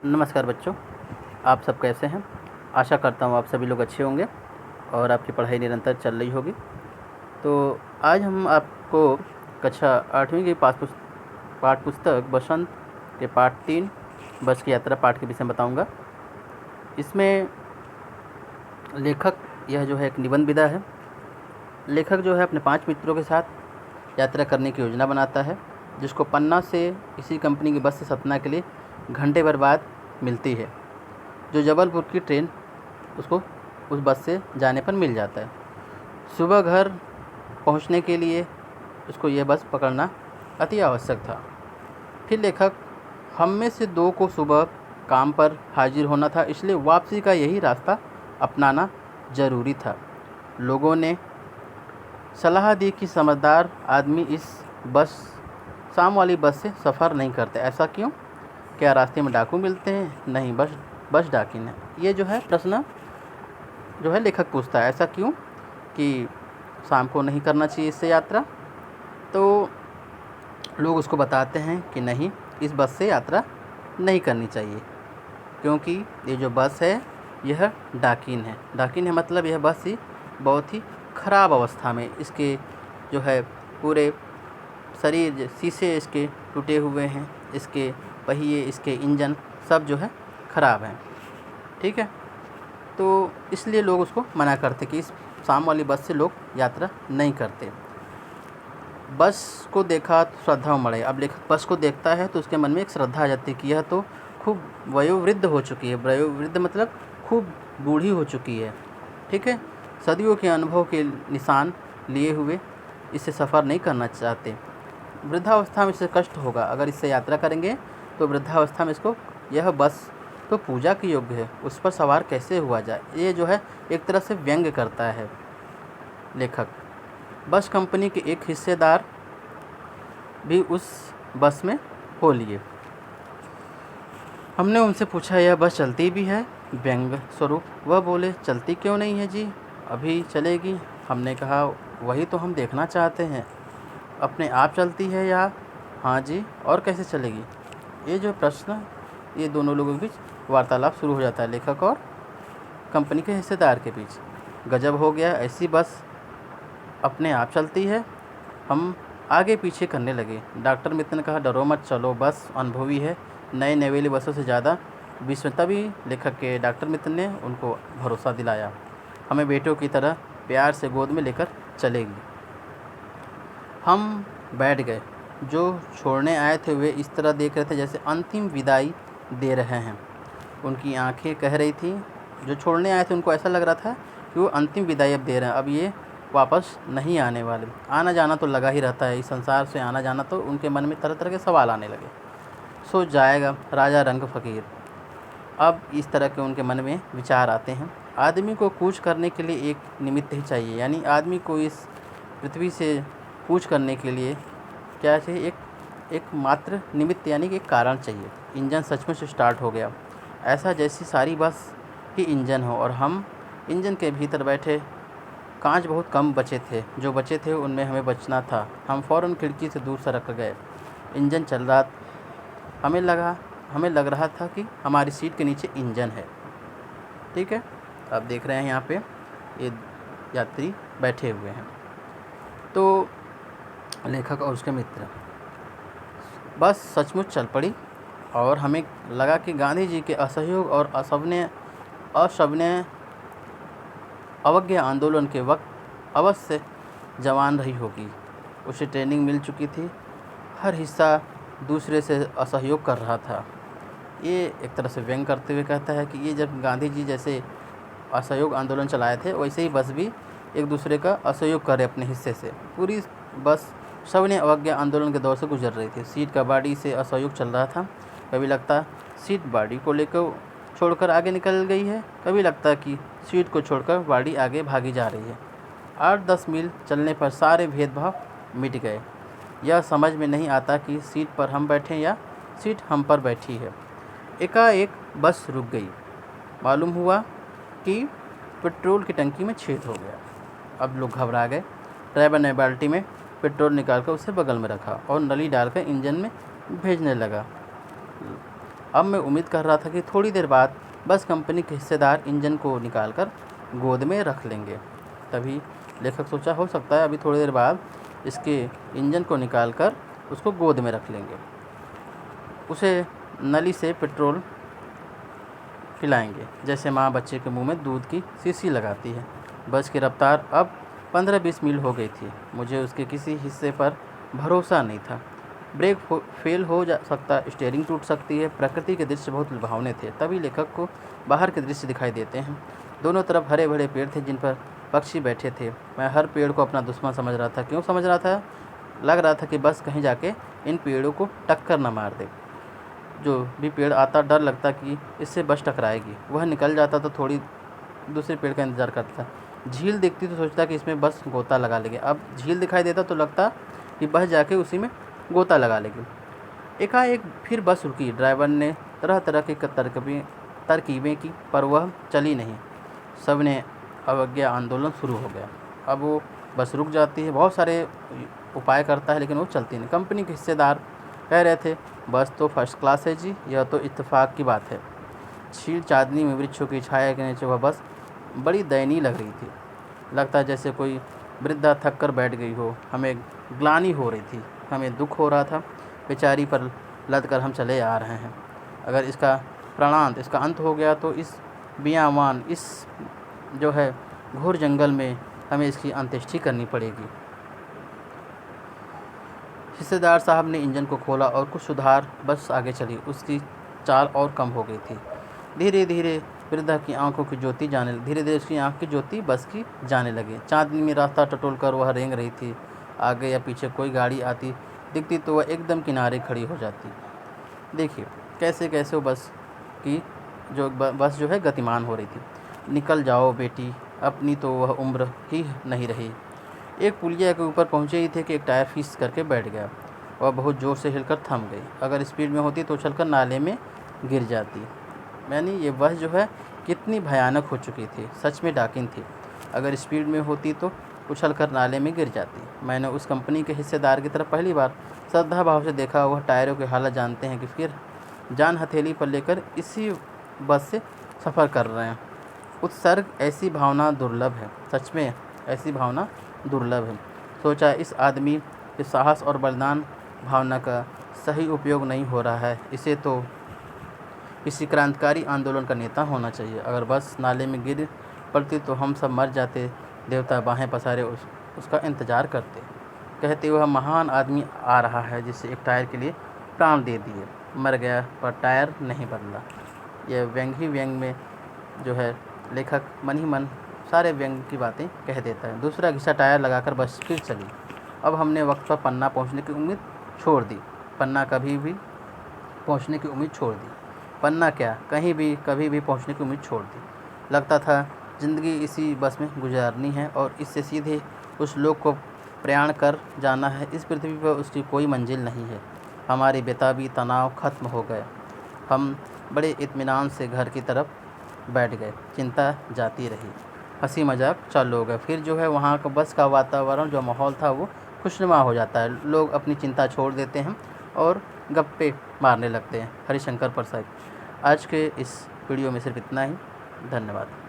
नमस्कार बच्चों, आप सब कैसे हैं। आशा करता हूँ आप सभी लोग अच्छे होंगे और आपकी पढ़ाई निरंतर चल रही होगी। तो आज हम आपको कक्षा 8वीं की पाठ पुस्तक बसंत के पाठ 3 बस की यात्रा पाठ के विषय में बताऊँगा। इसमें लेखक यह जो है एक निबंध विधा है। लेखक जो है अपने 5 मित्रों के साथ यात्रा करने की योजना बनाता है, जिसको पन्ना से इसी कंपनी की बस से सतना के लिए घंटे भर बाद मिलती है। जो जबलपुर की ट्रेन उसको उस बस से जाने पर मिल जाता है। सुबह घर पहुंचने के लिए उसको यह बस पकड़ना अति आवश्यक था। फिर लेखक हम में से 2 को सुबह काम पर हाजिर होना था, इसलिए वापसी का यही रास्ता अपनाना ज़रूरी था। लोगों ने सलाह दी कि समझदार आदमी इस शाम वाली बस से सफ़र नहीं करते। ऐसा क्यों? क्या रास्ते में डाकू मिलते हैं? नहीं, बस डाकिन है। ये जो है प्रश्न जो है लेखक पूछता है, ऐसा क्यों कि शाम को नहीं करना चाहिए इससे यात्रा। तो लोग उसको बताते हैं कि नहीं, इस बस से यात्रा नहीं करनी चाहिए, क्योंकि ये जो बस है यह डाकिन है। डाकिन है मतलब यह बस ही बहुत ही ख़राब अवस्था में, इसके जो है पूरे शरीर शीशे इसके टूटे हुए हैं, इसके पहिए, इसके इंजन सब जो है ख़राब हैं। ठीक है, तो इसलिए लोग उसको मना करते कि इस शाम वाली बस से लोग यात्रा नहीं करते। बस को देखा तो श्रद्धा उमड़े। अब लेखक बस को देखता है तो उसके मन में एक श्रद्धा आ जाती है कि यह तो खूब वयोवृद्ध हो चुकी है। वयोवृद्ध मतलब खूब बूढ़ी हो चुकी है। ठीक है, सदियों के अनुभव के निशान लिए हुए इससे सफ़र नहीं करना चाहते। वृद्धावस्था में इससे कष्ट होगा। अगर इससे यात्रा करेंगे तो वृद्धावस्था में इसको यह बस तो पूजा के योग्य है, उस पर सवार कैसे हुआ जाए। ये जो है एक तरह से व्यंग्य करता है लेखक। बस कंपनी के एक हिस्सेदार भी उस बस में हो लिए। हमने उनसे पूछा, यह बस चलती भी है? व्यंग्य स्वरूप वह बोले, चलती क्यों नहीं है जी, अभी चलेगी। हमने कहा, वही तो हम देखना चाहते हैं, अपने आप चलती है या? हाँ जी, और कैसे चलेगी? ये जो प्रश्न, ये दोनों लोगों के बीच वार्तालाप शुरू हो जाता है, लेखक और कंपनी के हिस्सेदार के बीच। गजब हो गया, ऐसी बस अपने आप चलती है। हम आगे पीछे करने लगे। डॉक्टर मित्र ने कहा, डरो मत, चलो, बस अनुभवी है, नए नवेली बसों से ज़्यादा विश्व। तभी लेखक के डॉक्टर मित्र ने उनको भरोसा दिलाया, हमें बेटों की तरह प्यार से गोद में लेकर चलेगी। हम बैठ गए। जो छोड़ने आए थे वे इस तरह देख रहे थे जैसे अंतिम विदाई दे रहे हैं। उनकी आंखें कह रही थी, जो छोड़ने आए थे उनको ऐसा लग रहा था कि वो अंतिम विदाई अब दे रहे हैं, अब ये वापस नहीं आने वाले। आना जाना तो लगा ही रहता है, इस संसार से आना जाना, तो उनके मन में तरह तरह के सवाल आने लगे। सो जाएगा राजा रंग फ़कीर, अब इस तरह के उनके मन में विचार आते हैं। आदमी को कूच करने के लिए एक निमित्त ही चाहिए, यानी आदमी को इस पृथ्वी से कूच करने के लिए क्या चाहिए? एक मात्र निमित्त, यानी कि एक कारण चाहिए। इंजन सचमुच स्टार्ट हो गया, ऐसा जैसी सारी बस ही इंजन हो और हम इंजन के भीतर बैठे। कांच बहुत कम बचे थे, जो बचे थे उनमें हमें बचना था। हम फ़ौरन खिड़की से दूर सरक गए। इंजन चल रहा, हमें लग रहा था कि हमारी सीट के नीचे इंजन है। ठीक है, आप देख रहे हैं यहाँ पे ये यात्री बैठे हुए हैं। तो लेखक और उसके मित्र, बस सचमुच चल पड़ी और हमें लगा कि गांधी जी के असहयोग और असवने अवज्ञा आंदोलन के वक्त अवश्य जवान रही होगी। उसे ट्रेनिंग मिल चुकी थी, हर हिस्सा दूसरे से असहयोग कर रहा था। ये एक तरह से व्यंग करते हुए कहता है कि ये जब गांधी जी जैसे असहयोग आंदोलन चलाए थे, वैसे ही बस भी एक दूसरे का असहयोग करे अपने हिस्से से। पूरी बस सविनय अवज्ञा आंदोलन के दौर से गुजर रही थी। सीट का बाडी से असहयोग चल रहा था। कभी लगता सीट बाडी को लेकर छोड़कर आगे निकल गई है, कभी लगता कि सीट को छोड़कर बाडी आगे भागी जा रही है। 8-10 मील चलने पर सारे भेदभाव मिट गए। यह समझ में नहीं आता कि सीट पर हम बैठे या सीट हम पर बैठी है। एकाएक बस रुक गई। मालूम हुआ कि पेट्रोल की टंकी में छेद हो गया। अब लोग घबरा गए। ड्राइवर ने बाल्टी में पेट्रोल निकालकर उसे बगल में रखा और नली डालकर इंजन में भेजने लगा। अब मैं उम्मीद कर रहा था कि थोड़ी देर बाद बस कंपनी के हिस्सेदार इंजन को निकालकर गोद में रख लेंगे। तभी लेखक सोचा, हो सकता है अभी थोड़ी देर बाद इसके इंजन को निकालकर उसको गोद में रख लेंगे, उसे नली से पेट्रोल पिलाएंगे, जैसे माँ बच्चे के मुंह में दूध की शीशी लगाती है। बस की रफ्तार अब 15-20 मील हो गई थी। मुझे उसके किसी हिस्से पर भरोसा नहीं था। ब्रेक फेल हो जा सकता, स्टीयरिंग टूट सकती है। प्रकृति के दृश्य बहुत लुभावने थे। तभी लेखक को बाहर के दृश्य दिखाई देते हैं। दोनों तरफ हरे भरे पेड़ थे जिन पर पक्षी बैठे थे। मैं हर पेड़ को अपना दुश्मन समझ रहा था। क्यों समझ रहा था? लग रहा था कि बस कहीं जाके इन पेड़ों को टक्कर न मार दे। जो भी पेड़ आता डर लगता कि इससे बस टकराएगी। वह निकल जाता तो थोड़ी दूसरे पेड़ का इंतज़ार करता। झील दिखती तो सोचता कि इसमें बस गोता लगा लेगी। अब झील दिखाई देता तो लगता कि बस जाके उसी में गोता लगा लेगी। एकाएक फिर बस रुकी। ड्राइवर ने तरह तरह की तरकीबें की, पर वह चली नहीं। सब ने अवज्ञा आंदोलन शुरू हो गया। अब वो बस रुक जाती है, बहुत सारे उपाय करता है, लेकिन वो चलती नहीं। कंपनी के हिस्सेदार कह रहे थे, बस तो फर्स्ट क्लास है जी, यह तो इत्तेफाक की बात है। छील चांदनी में वृक्षों की छाया के नीचे वह बस बड़ी दयनीय लग रही थी। लगता जैसे कोई वृद्धा थक कर बैठ गई हो। हमें ग्लानि हो रही थी, हमें दुख हो रहा था। बेचारी पर लद कर हम चले आ रहे हैं। अगर इसका प्राणांत, इसका अंत हो गया तो इस बियावान, इस जो है घोर जंगल में हमें इसकी अंत्येष्टि करनी पड़ेगी। हिस्सेदार साहब ने इंजन को खोला और कुछ सुधार बस आगे चली। उसकी चाल और कम हो गई थी। धीरे धीरे वृद्धा की आंखों की ज्योति धीरे धीरे उसकी आंख की ज्योति बस की जाने लगी। चांदनी में रास्ता टटोल कर वह रेंग रही थी। आगे या पीछे कोई गाड़ी आती दिखती तो वह एकदम किनारे खड़ी हो जाती। देखिए कैसे कैसे वो बस जो है गतिमान हो रही थी। निकल जाओ बेटी, अपनी तो वह उम्र ही नहीं रही। एक पुलिया के ऊपर पहुंचे ही थे कि एक टायर फीस करके बैठ गया। वह बहुत ज़ोर से हिलकर थम गई। अगर स्पीड में होती तो उछलकर नाले में गिर जाती। यानी ये बस जो है कितनी भयानक हो चुकी थी। सच में डाकिन थी। अगर स्पीड में होती तो उछलकर नाले में गिर जाती। मैंने उस कंपनी के हिस्सेदार की तरफ पहली बार श्रद्धा भाव से देखा। वह टायरों की हालत जानते हैं कि फिर जान हथेली पर लेकर इसी बस से सफ़र कर रहे हैं। उत्सर्ग ऐसी भावना दुर्लभ है। सच में ऐसी भावना दुर्लभ है। सोचा इस आदमी के साहस और बलिदान भावना का सही उपयोग नहीं हो रहा है। इसे तो किसी क्रांतिकारी आंदोलन का नेता होना चाहिए। अगर बस नाले में गिर पड़ती तो हम सब मर जाते। देवता बाहें पसारे उसका इंतज़ार करते, कहते वह महान आदमी आ रहा है जिसे एक टायर के लिए प्राण दे दिए। मर गया पर टायर नहीं बदला। यह व्यंग ही व्यंग में जो है लेखक मन ही मन सारे व्यंग की बातें कह देता है। दूसरा घिसा टायर लगाकर बस फिर चली। अब हमने वक्त पर पन्ना पहुंचने की उम्मीद छोड़ दी। पन्ना कभी भी पहुंचने की उम्मीद छोड़ दी। पन्ना क्या, कहीं भी कभी भी पहुंचने की उम्मीद छोड़ दी। लगता था ज़िंदगी इसी बस में गुजारनी है और इससे सीधे उस लोक को प्रयाण कर जाना है। इस पृथ्वी पर उसकी कोई मंजिल नहीं है। हमारे बेताबी तनाव खत्म हो गए। हम बड़े इत्मीनान से घर की तरफ बैठ गए। चिंता जाती रही, हंसी मजाक चालू हो गया। फिर जो है वहाँ का बस का वातावरण, जो माहौल था वो खुशनुमा हो जाता है। लोग अपनी चिंता छोड़ देते हैं और गप्पे मारने लगते हैं। हरिशंकर प्रसाद। आज के इस वीडियो में सिर्फ इतना ही। धन्यवाद।